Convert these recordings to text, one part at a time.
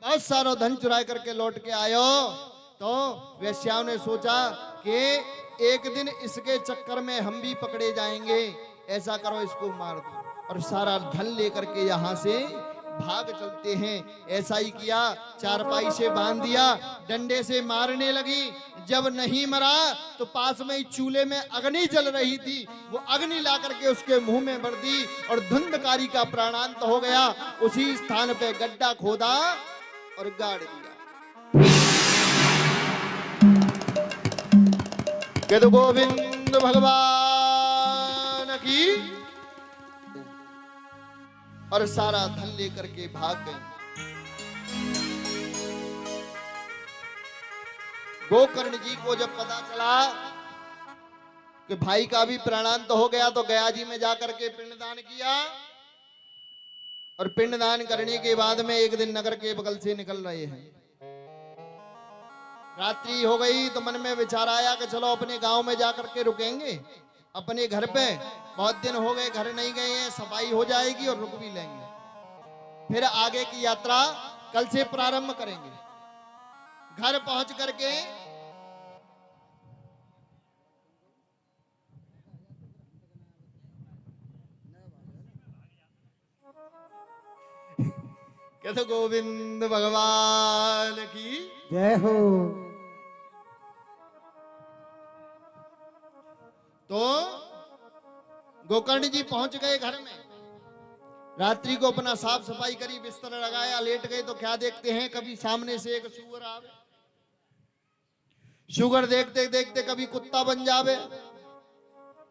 बहुत सारा धन चुराए करके लौट के आयो। तो वेश्याओं ने सोचा कि एक दिन इसके चक्कर में हम भी पकड़े जाएंगे, ऐसा करो इसको मार दो और सारा धन लेकर के यहाँ से भाग चलते हैं। ऐसा ही किया, चारपाई से बांध दिया, डंडे से मारने लगी। जब नहीं मरा तो पास में ही चूल्हे में अग्नि जल रही थी, वो अग्नि ला करके उसके मुंह में भर दी और धुंधकारी का प्राणांत हो गया। उसी स्थान पे गड्ढा खोदा और गाड़ दिया। कहते गोविंद भगवान की। और सारा धन लेकर के भाग गए। गोकर्ण जी को जब पता चला कि भाई का भी प्राणांत हो गया तो गया जी में जाकर के पिंडदान किया। और पिंडदान करने के बाद में एक दिन नगर के बगल से निकल रहे हैं। रात्रि हो गई तो मन में विचार आया कि चलो अपने गांव में जाकर के रुकेंगे, अपने घर पे बहुत दिन हो गए घर नहीं गए हैं, सफाई हो जाएगी और रुक भी लेंगे। फिर आगे की यात्रा कल से प्रारंभ करेंगे। घर पहुंच करके कहते गोविंद भगवान की जय हो। तो गोकर्ण जी पहुंच गए घर में। रात्रि को अपना साफ सफाई करी, बिस्तर लगाया, लेट गए तो क्या देखते हैं, कभी सामने से एक सुअर आवे, सुअर देखते देखते कभी कुत्ता बन जावे,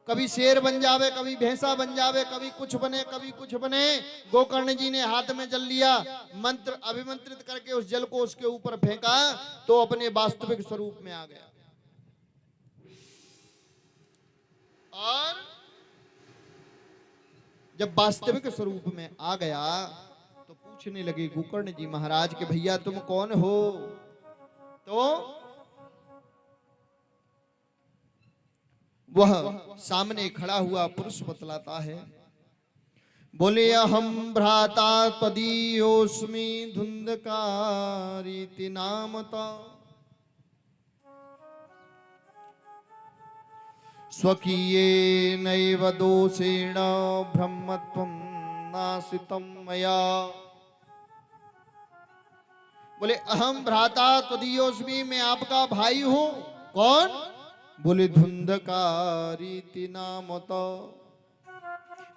कभी शेर बन जावे, कभी भैंसा बन जावे, कभी कुछ बने कभी कुछ बने। गोकर्ण जी ने हाथ में जल लिया, मंत्र अभिमंत्रित करके उस जल को उसके ऊपर फेंका तो अपने वास्तविक स्वरूप में आ गया। और जब वास्तविक स्वरूप में आ गया तो पूछने लगे गोकर्ण जी महाराज के भैया तुम कौन हो? तो वह सामने खड़ा हुआ पुरुष बतलाता है, बोले अहम भ्राता त्वदीयोस्मि धुंधकारीति नामता स्वकीये नैव दोषेण ब्रह्मत्वं नासितं मया। बोले अहम भ्राता त्वदीयोस्मि, मैं आपका भाई हूं। कौन? बोले धुंधकारीति नामता,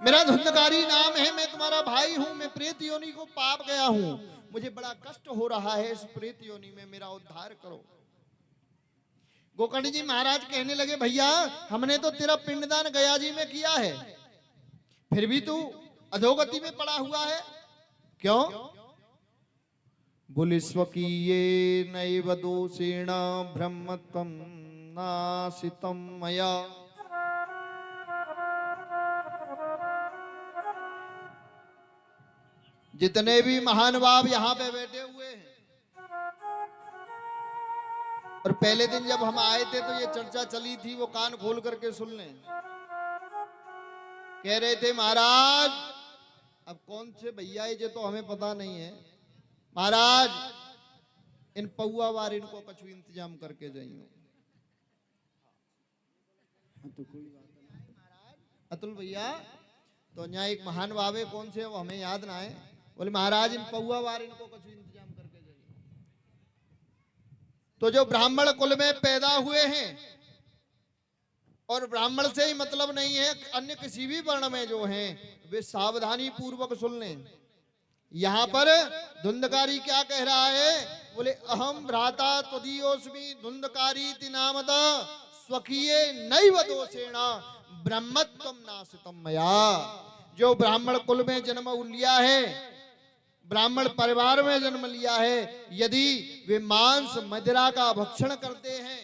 मेरा धुंधकारी नाम है, मैं तुम्हारा भाई हूं, मैं प्रेत योनि को पाप गया हूं, मुझे बड़ा कष्ट हो रहा है, इस प्रेत योनि में मेरा उद्धार करो। गोकर्ण जी महाराज कहने लगे भैया हमने तो तेरा पिंडदान गया जी में किया है, फिर भी तू अधोगति में पड़ा हुआ है, क्यों? बोले स्वकीये नैव दोषेण ब्रह्मत्वं नासितं मया। जितने भी महान भाव यहाँ पे बैठे हुए हैं, और पहले दिन जब हम आए थे तो ये चर्चा चली थी, वो कान खोल करके सुन लें। कह रहे थे महाराज, अब कौन से भैया है जो तो हमें पता नहीं है, महाराज इन पौआ वार इनको कछु इंतजाम करके जाइयो। तो कोई बात नहीं। अतुल भैया तो यहाँ एक महान भाव है, कौन से वो हमें याद ना है, बोले महाराज इन पौआ वार इनको कछु इंतजाम करके जाइए। तो जो ब्राह्मण कुल में पैदा हुए हैं, और ब्राह्मण से ही मतलब नहीं है, अन्य किसी भी वर्ण में जो हैं वे सावधानी पूर्वक सुन लें। यहां पर धुंधकारी क्या कह रहा है? बोले अहम भ्राता त्वदीयोस्मि धुंधकारीति नामता स्वकीये नैव दोषेण ब्रह्मत्वं नासितं मया। जो ब्राह्मण कुल में जन्म लिया है, ब्राह्मण परिवार में जन्म लिया है, यदि वे मांस मदिरा का भक्षण करते हैं,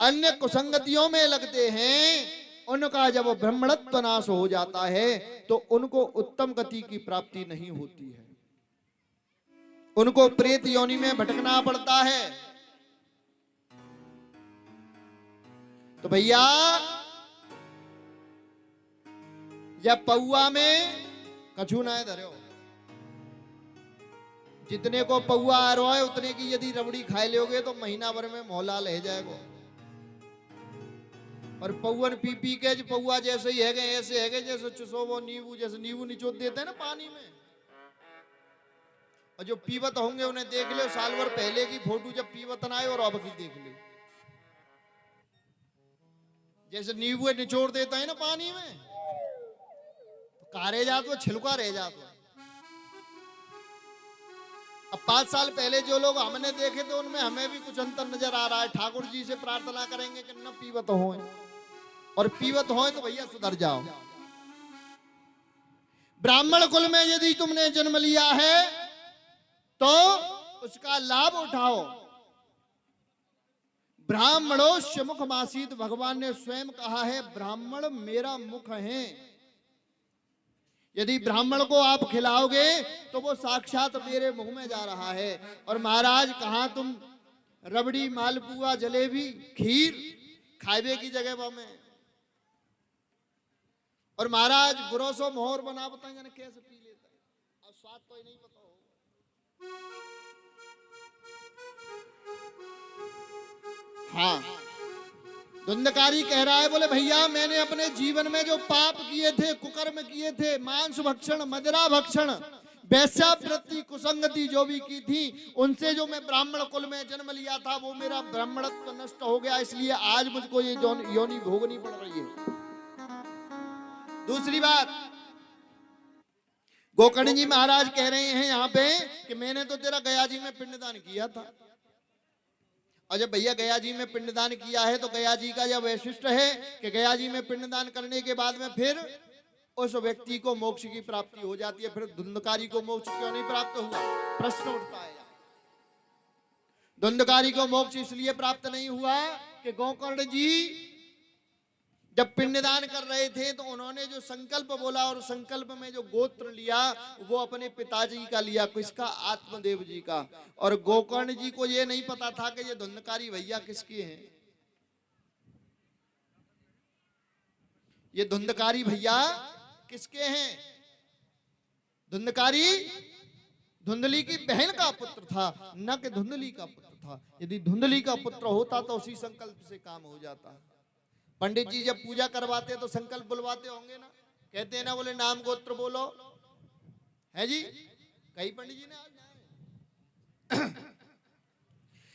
अन्य कुसंगतियों में लगते हैं, उनका जब ब्राह्मणत्व नाश हो जाता है तो उनको उत्तम गति की प्राप्ति नहीं होती है, उनको प्रेत योनि में भटकना पड़ता है। तो भैया जब पौआ में कछु ना धरो। जितने को पौआ आ रहा है उतने की यदि रबड़ी खाए लोगे तो महीना भर में मोहला ले जाएगा। और पौवन पी पी के जो पौआ जैसे ही है गए ऐसे है गए जैसे चुसोवो नींबू, जैसे नींबू निचोड़ देते हैं ना पानी में। और जो पीवत होंगे उन्हें देख ले, साल भर पहले की फोटो जब पीवत ना आए और अब की देख ले, जैसे नींबू निचोड़ देता है ना पानी में, तो कारे जाते हो छिलका रह जाता। अब 5 साल पहले जो लोग हमने देखे तो उनमें हमें भी कुछ अंतर नजर आ रहा है। ठाकुर जी से प्रार्थना करेंगे कि न पीवत हो, और पीवत हो तो भैया सुधर जाओ। ब्राह्मण कुल में यदि तुमने जन्म लिया है तो उसका लाभ उठाओ। ब्राह्मणोस्य मुख मासीत, भगवान ने स्वयं कहा है ब्राह्मण मेरा मुख है। यदि ब्राह्मण को आप खिलाओगे तो वो साक्षात मेरे मुंह में जा रहा है। और महाराज कहां तुम रबड़ी मालपुआ जलेबी खीर खाइबे की जगह में। और महाराज गुरोसो मोहर बना बताए जाने कैसे पी लेता है, और स्वाद तो ही नहीं पता हो। हाँ, धुंधकारी कह रहा है, बोले भैया मैंने अपने जीवन में जो पाप किए थे, कुकर्म किए थे, मांस भक्षण, मदिरा भक्षण, वैश्यावृत्ति, कुसंगति जो भी की थी, उनसे जो मैं ब्राह्मण कुल में जन्म लिया था वो मेरा ब्राह्मणत्व नष्ट हो गया, इसलिए आज मुझको ये योनि भोगनी पड़ रही है। दूसरी बात, गोकर्ण जी महाराज कह रहे हैं यहाँ पे कि मैंने तो तेरा गया जी में पिंडदान किया था, और जब भैया गया जी में पिंडदान किया है तो गया जी का यह वैशिष्ट है कि गया जी में पिंडदान करने के बाद में फिर उस व्यक्ति को मोक्ष की प्राप्ति हो जाती है। फिर धुंधकारी को मोक्ष क्यों नहीं प्राप्त हुआ, प्रश्न उठता है। धुंधकारी को मोक्ष इसलिए प्राप्त नहीं हुआ कि गोकर्ण जी जब पिंडदान कर रहे थे तो उन्होंने जो संकल्प बोला, और संकल्प में जो गोत्र लिया वो अपने पिताजी का लिया, किसका, आत्मदेव जी का। और गोकर्ण जी को ये नहीं पता था कि ये धुंधकारी भैया किसके हैं। ये धुंधकारी भैया किसके हैं? धुंधकारी धुंधली की बहन का पुत्र था, न कि धुंधली का पुत्र था। यदि धुंधली का पुत्र होता तो उसी संकल्प से काम हो जाता। पंडित जी जब पूजा करवाते तो संकल्प बुलवाते होंगे ना, कहते हैं ना, बोले नाम गोत्र बोलो, है जी, कई पंडित जी ने आज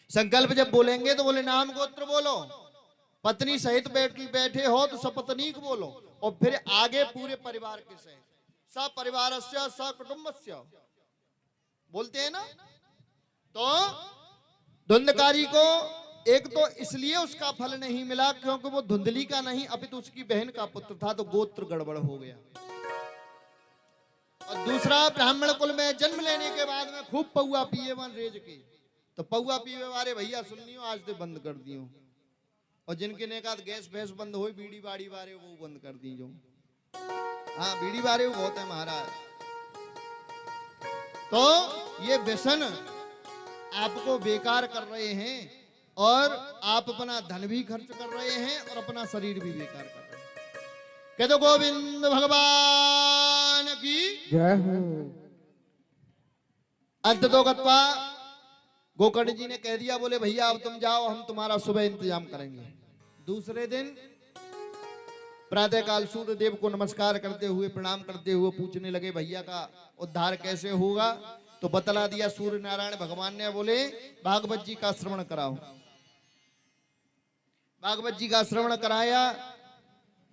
संकल्प जब बोलेंगे तो बोले नाम गोत्र बोलो, पत्नी सहित बैठे हो तो सपत्नीक बोलो, और फिर आगे पूरे परिवार के सहित सपरिवारस्य सकुटुंबस्य बोलते हैं ना। तो धुंधकारी को एक तो इसलिए उसका फल नहीं मिला क्योंकि वो धुंधली का नहीं अपितु उसकी बहन का पुत्र था, तो गोत्र गड़बड़ हो गया। और दूसरा, ब्राह्मण कुल में जन्म लेने के बाद में खूब पौआ पिए वन रेज के, तो पौआ पीवे वाले भैया सुन लियो आज तो बंद कर दियो, और जिनके ने कहा गैस भैंस बंद हो, बीड़ी बाड़ी वाले वो बंद कर दी जो। हाँ, बीड़ी वाले वो बहुत है महाराज। तो ये व्यसन आपको बेकार कर रहे हैं, और आप अपना धन भी खर्च कर रहे हैं और अपना शरीर भी बेकार कर रहे हैं। कह दो गोविंद भगवान की जय हो। अंत तो गत्वा गोकर्ण जी ने कह दिया, बोले भैया अब तुम जाओ, हम तुम्हारा सुबह इंतजाम करेंगे। दूसरे दिन प्रातः काल सूर्य देव को नमस्कार करते हुए, प्रणाम करते हुए पूछने लगे भैया का उद्धार कैसे होगा। तो बतला दिया सूर्य नारायण भगवान ने, बोले भागवत जी का श्रवण कराओ। भागवत जी का श्रवण कराया।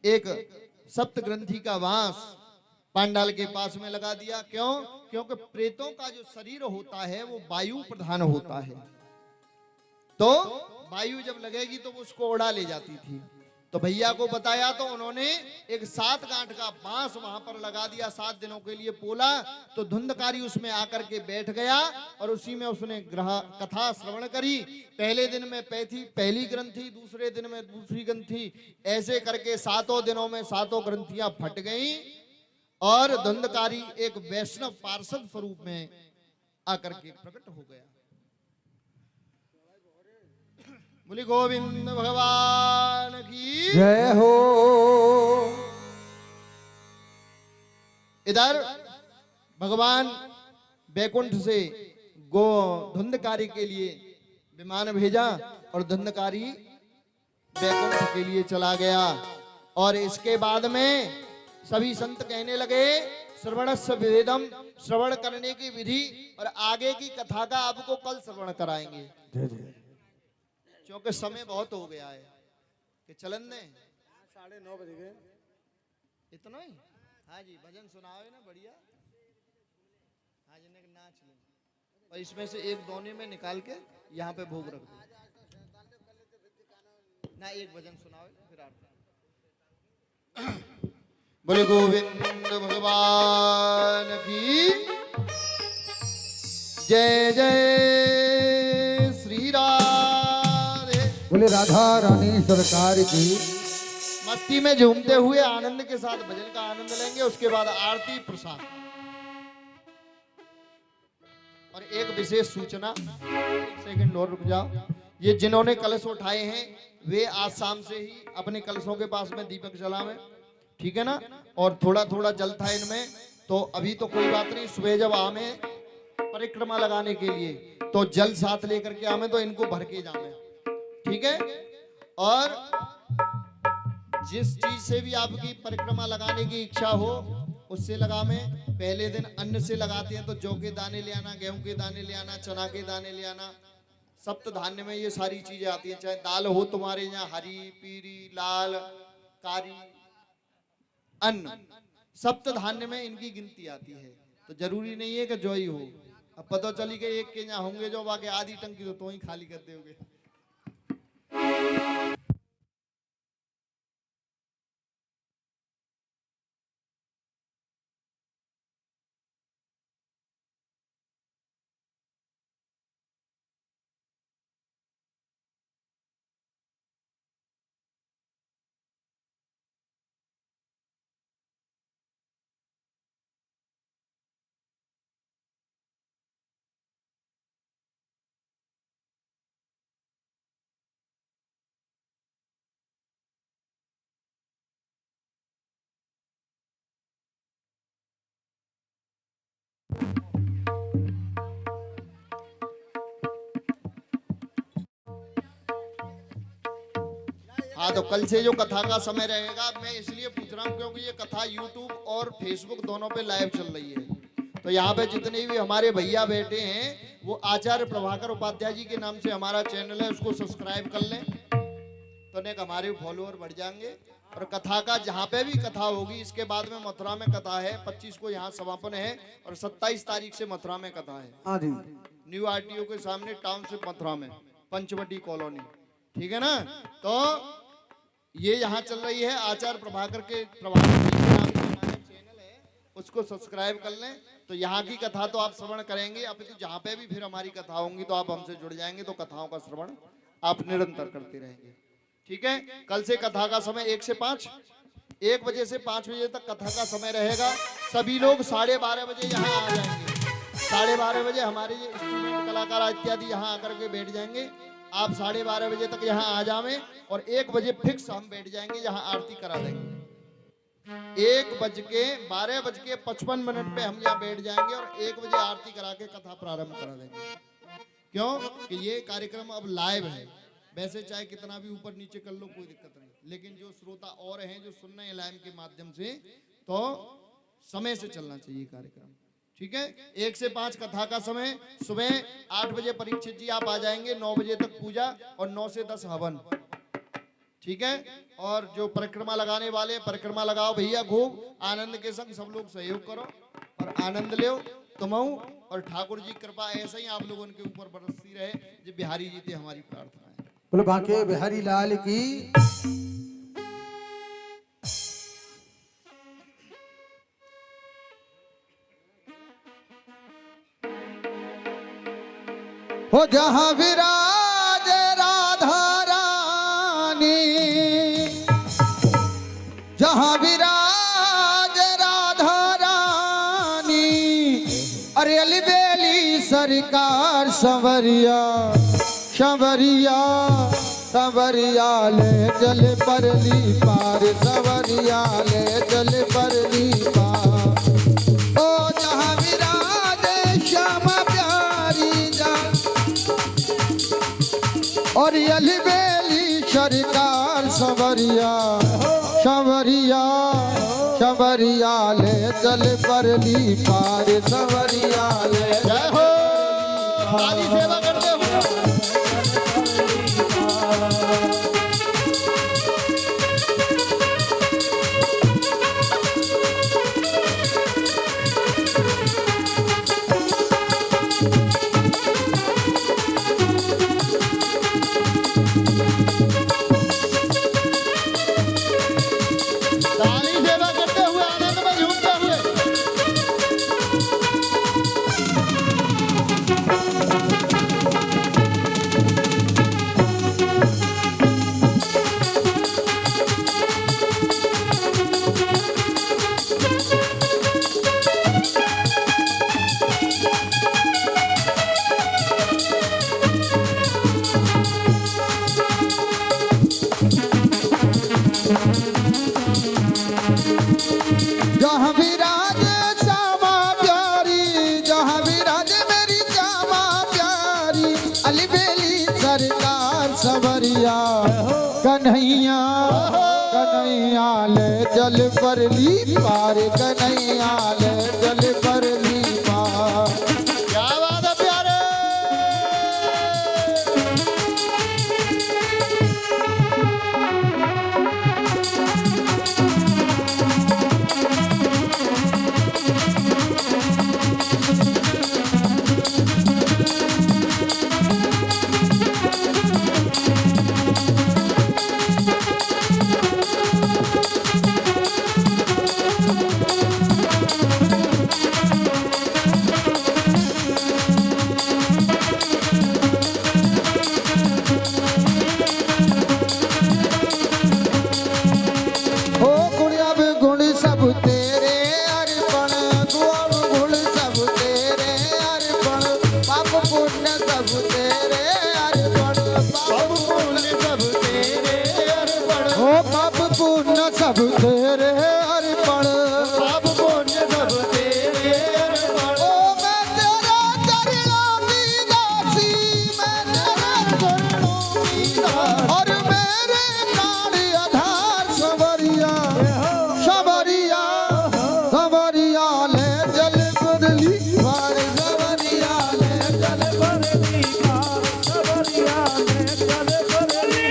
एक सप्त ग्रंथि का वांस पांडाल के पास में लगा दिया। क्यों? क्योंकि प्रेतों का जो शरीर होता है वो वायु प्रधान होता है, तो वायु जब लगेगी तो वो उसको उड़ा ले जाती थी। तो भैया को बताया तो उन्होंने एक 7 गांठ का बांस वहां पर लगा दिया, 7 दिनों के लिए पोला। तो धुंधकारी उसमें आकर के बैठ गया और उसी में उसने कथा श्रवण करी। पहले दिन में पहली ग्रंथि, दूसरे दिन में दूसरी ग्रंथि, ऐसे करके 7 दिनों में 7 ग्रंथियां फट गई और धुंधकारी एक वैष्णव पार्षद स्वरूप में आकर के प्रकट हो गया। बोले गोविंद भगवान की जय हो। इधर भगवान बैकुंठ से गो धुंधकारी के लिए विमान भेजा और धुंधकारी बैकुंठ के लिए चला गया। और इसके बाद में सभी संत कहने लगे श्रवणस्य वेदम, श्रवण करने की विधि और आगे की कथा का आपको कल श्रवण कराएंगे, क्योंकि समय बहुत हो गया है कि चलन दें। 9:30 बज गए। इतना ही? हाँ जी, भजन सुनाओ ना बढ़िया। हाँ जी, नाच लो और इसमें से एक दोने में निकाल के यहाँ पे भोग रख दो ना। एक भजन सुनाओ फिर आरती। बोले गोविंद भगवान की जय जय श्री राधे। बोले राधा रानी सरकार की। मस्ती में झूमते हुए आनंद के साथ भजन का आनंद लेंगे, उसके बाद आरती प्रसाद। और एक विशेष सूचना, एक सेकंड और रुक जाओ। ये जिन्होंने कलश उठाए हैं वे आज शाम से ही अपने कलशों के पास में दीपक जलावें, ठीक है ना। और थोड़ा थोड़ा जल था इनमें, तो अभी तो कोई बात नहीं, सुबह जब आवे परिक्रमा लगाने के लिए तो जल साथ लेकर के आवे, तो इनको भर के जावे, ठीक है। और जिस चीज से भी आपकी परिक्रमा लगाने की इच्छा हो उससे लगावें। पहले दिन अन्न से लगाते हैं तो जौ के दाने ले आना, गेहूं के दाने ले आना, चना के दाने ले आना। सप्त धान्य में ये सारी चीजें आती हैं, चाहे दाल हो तुम्हारे यहाँ हरी, पीली, लाल, कारी, अन्न, सप्त धान्य में इनकी गिनती आती है। तो जरूरी नहीं है कि जौ ही हो। अब पता चली कि एक के यहाँ होंगे जो बाकी आधी टंकी तो ही खाली कर दोगे। हाँ, तो कल से जो कथा का समय रहेगा, मैं इसलिए पूछ रहा हूँ क्योंकि ये कथा YouTube और Facebook दोनों पे लाइव चल रही है। तो यहाँ पे जितने भी हमारे भैया बैठे हैं वो आचार्य प्रभाकर उपाध्याय जी के नाम से हमारा चैनल है, उसको सब्सक्राइब कर लें तो नेक हमारे फॉलोअर बढ़ जाएंगे। और कथा का जहाँ पे भी कथा होगी, इसके बाद में मथुरा में कथा है, 25 को यहाँ समापन है और 27 तारीख से मथुरा में कथा है। हाँ जी, न्यू आरटीओ के सामने टाउनशिप मथुरा में, पंचवटी कॉलोनी, ठीक है ना। तो ये यहाँ चल रही है आचार्य प्रभाकर के हमारा चैनल है, उसको सब्सक्राइब कर लें तो यहाँ की कथा तो आप श्रवण करेंगे। अब तो जहाँ पे भी फिर हमारी कथा होंगी तो आप हमसे जुड़ जाएंगे, तो कथाओं का श्रवण आप निरंतर करते रहेंगे, ठीक है। कल से कथा का समय 1 से 5, 1 बजे से 5 बजे तक कथा का समय रहेगा। सभी लोग 12:30 बजे यहाँ आ जाएंगे। 12:30 बजे हमारे ये स्टूडेंट कलाकार इत्यादि यहाँ आकर के बैठ जाएंगे। आप 12:30 बजे तक यहाँ आ जावें और 1 बजे फिक्स हम बैठ जाएंगे, यहाँ आरती करा देंगे। 12:55 पे हम यहाँ बैठ जाएंगे और 1 बजे आरती करा के कथा प्रारंभ करा देंगे। क्यों कि ये कार्यक्रम अब लाइव है। वैसे चाहे कितना भी ऊपर नीचे कर लो कोई दिक्कत नहीं, लेकिन जो श्रोता और हैं जो सुन रहे हैं लाइव के माध्यम से, तो समय से चलना चाहिए कार्यक्रम, ठीक है। 1 से 5 कथा का समय। सुबह 8 बजे परीक्षित जी आप आ जाएंगे, 9 बजे तक पूजा और 9 से 10 हवन, ठीक है। और जो परिक्रमा लगाने वाले परिक्रमा लगाओ भैया, खूब आनंद के संग सब लोग सहयोग करो और आनंद लो। तुम और ठाकुर जी कृपा ऐसे ही आप लोगों के ऊपर बरसती रहे। जो बिहारी जी थे हमारी प्रार्थना है। बोलो बांके बिहारी लाल की। हो जहां विराज राधा रानी, जहां विराज राधा रानी, अरे अलबेली सरकार संवरिया संवरिया संवरिया ले चल परली पार, संवरिया ले चल परली पार। ओ जहां और अलबेली सरकार संवरिया संवरिया संवरिया ले चल परली पार संवरिया ले जय हो ताली सेवा करते हुए ताली सेवा करते हुए आनंद में झूमते हुए जहाँ विराज श्यामा प्यारी जहाँ विराज मेरी श्यामा प्यारी अलबेली सरकार संवरिया कन्हैया कन्हैया ले जल परली पार कन्हैया ले जल परली पार क्या बात है प्यारे ओ गुण गुण सब तेरे अर्पण गुण सब तेरे अर्पण पाप पुण्य सब तेरे अर्पण सब पुण्य सब तेरे अर्पण ओ पाप पुण्य सब तेरे अर्पण सब पुण्य सब तेरे अर्पण ओ मैं तेरे चरणों की दासी मैं तेरे चरणों की दासी और मेरे प्राण आधार संवरिया संवरिया संवरिया ले जल बदली पार संवरिया ले जल बदली पार संवरिया ले जल बदली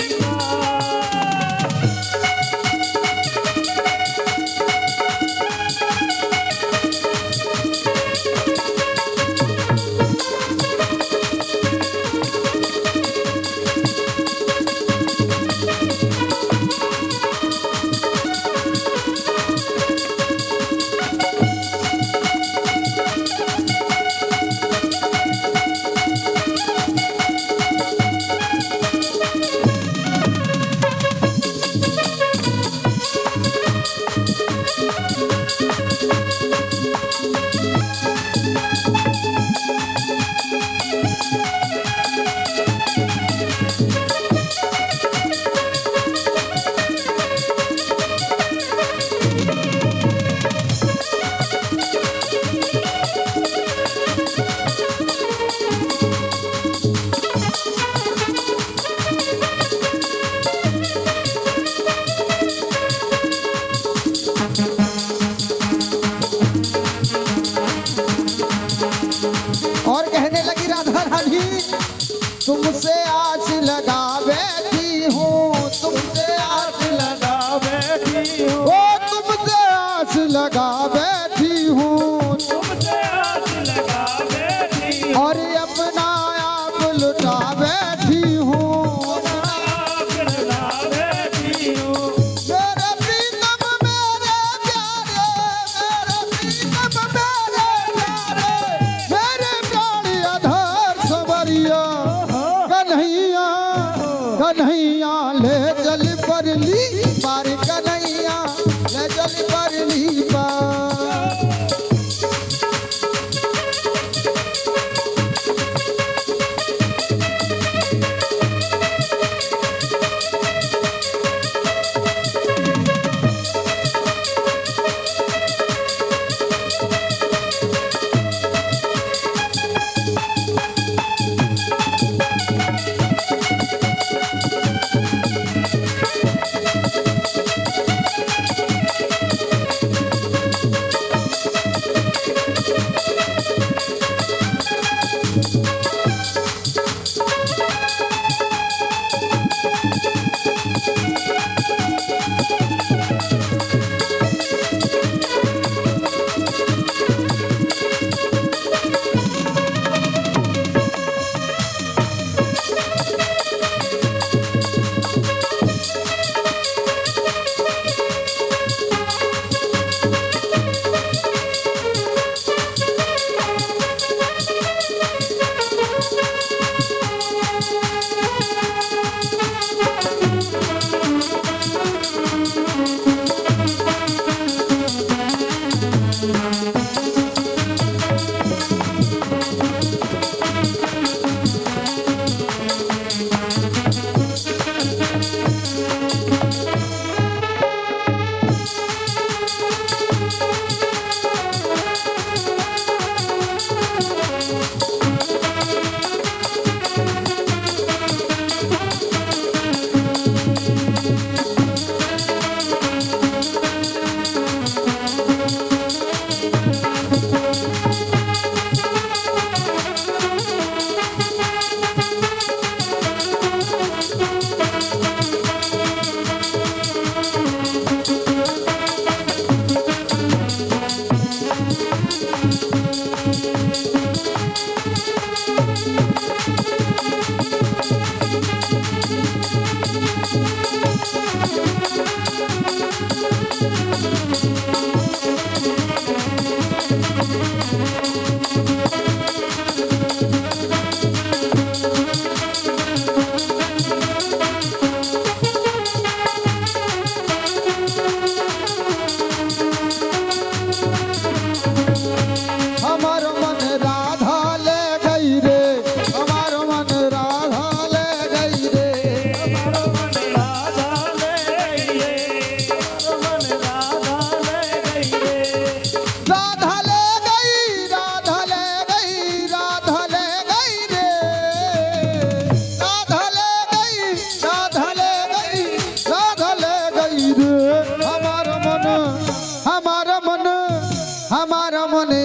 और कहने लगी राधा रानी तुमसे आस लगा बैठी हूँ तुमसे आस लगा बैठी हूँ ओ तुमसे आस लगा बैठी हूँ तुमसे आस लगा बैठी हूँ, और अपना आप लुटा बैठी हूँ आप लगा बैठी हूँ। मेरे प्रीतम मेरे प्यारे मेरे प्रीतम मेरे प्यारे मेरे प्राण आधार संवरिया कन्हैया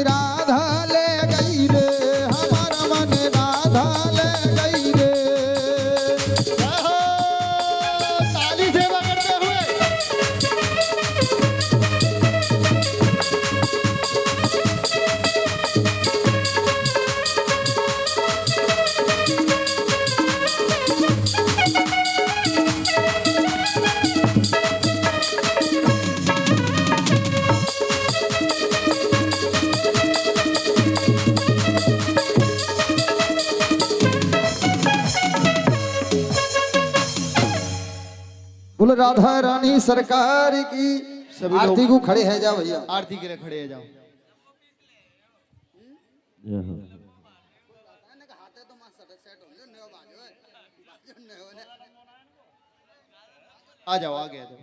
राधा ले गई रे, हमारा मन राधा ले गई रे। जय हो, ताली सेवा करते हुए। बोलो राधा रानी सरकार की। सभी आरती लोग को खड़े है जा भैया। आरती के लिए खड़े हो जाओ। आ जाओ, आ गया तो।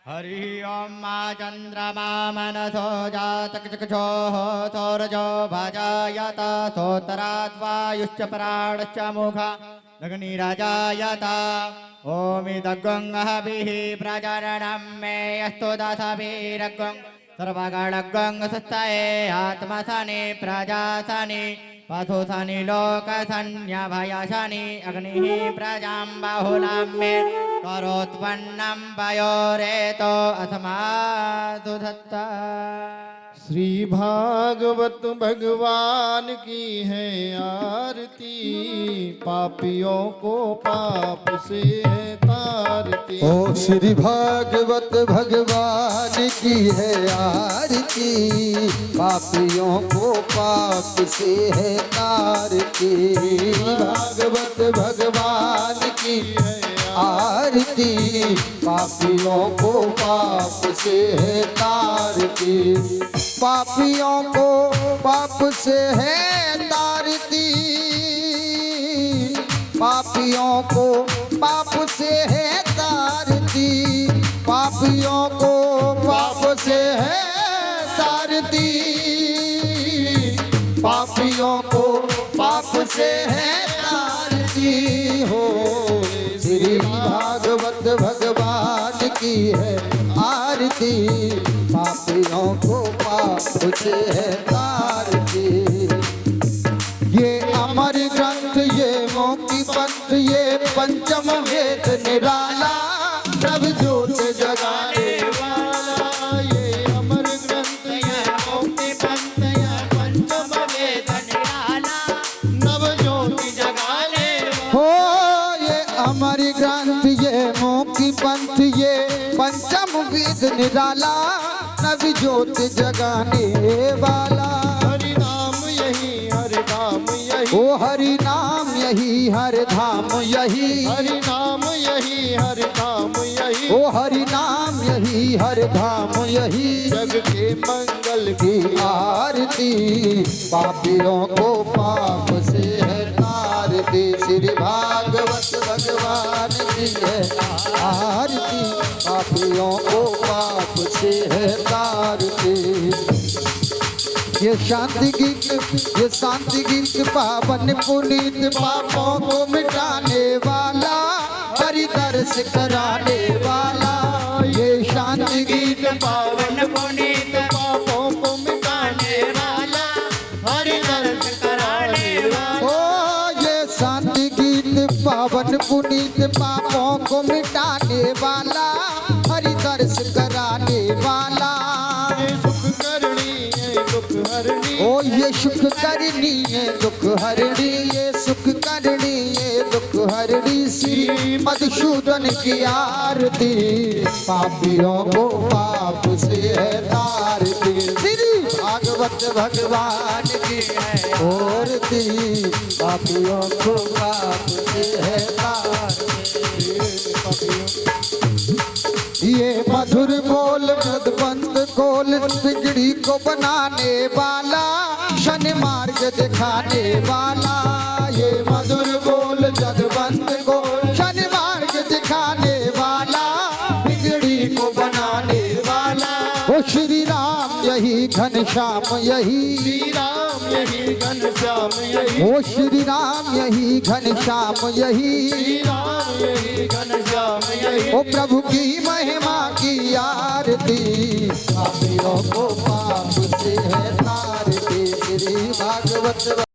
हरि ओम मा चंद्रमा मनसो जातकचक्षोः सौरजो भाजायत सोतराद्वायुश्च पराणश्च मुखा नग्निराजायत ओमिदग्गंहभिः प्रजननं मे अस्तु दशभिरग्गं सर्वगणग्गं सुस्थये आत्मसनि प्रजासनि पशुसनि लोकसन्यभयसनि अग्निः प्रजां बाहुलां मे करोत्पन्नं पयोरेतो अस्मासु धत्ता। श्री भागवत भगवान की है आरती, पापियों को पाप से है तारती। ओ श्री भागवत भगवान की है आरती, पापियों को पाप से है तारती। भागवत भगवान की है आरती, पापियों को पाप से है तारती। पापियों को पाप से है तारती, पापियों को पाप से है तारती, पापियों को पाप से है तारती, पापियों को पाप से है तारती। हो श्री भागवत भगवान की है आरती, पापियों को पाप से है तारती। ये अमर ग्रंथ, ये मोक्ति पंथ, ये पंचम वेद निराला, प्रभ ज्योत जगाने वाला। ये अमर ग्रंथ, ये मोक्ति पंथ, ये पंचम वेद निराला, नव ज्योति जगाने हो। ये अमर ग्रंथ, ये मोक्ति पंथ, ये पंचम वेद निराला, नव ज्योत जगाने वाला। हरि नाम यही, हरि धाम यही, ओ हरि नाम यही, हरि धाम यही, हरि नाम यही, हरि धाम यही। ओ हरि नाम यही, हरि धाम यही। जग के मंगल की आरती, पापियों को पाप से है तारती। श्री भागवत भगवान की है आरती, पापियों को पाप से है तारती। ये शांति गीत पावन पुनीत, पापों को मिटाने वाला, हरि दर्श कराने वाला। ये शांति गीत पावन पुनीत, पापों को मिटाने वाला, हरि दर्श कराने वाला। ओ ये शांति गीत पावन पुनीत, पापों को मिटाने वाला, हरि दर्श कराने वाला। ओ ये सुख करनी है दुख हरणी, ये सुख करनी है दुख हरणी। श्री मधुसूदन की आरती, पापियों को पाप से है तारती। श्री भागवत भगवान की है आरती, पापियों को पाप से है तारती। ये मधुर बोल मृदबंद खोल, बिगड़ी को बनाने वाला, शन मार्ग दिखाने वाला। ये मधुर बोल जगबंद खोल, शन मार्ग दिखाने वाला, बिगड़ी को बनाने वाला। ओ श्री राम यही घनश्याम यही, श्री राम यही घनश्याम यही, ओ श्री राम यही घनश्याम यही, श्री राम यही घनश्याम यही। ओ प्रभु की महिमा की आरती, पापियों को पाप से है तारती। श्री भागवत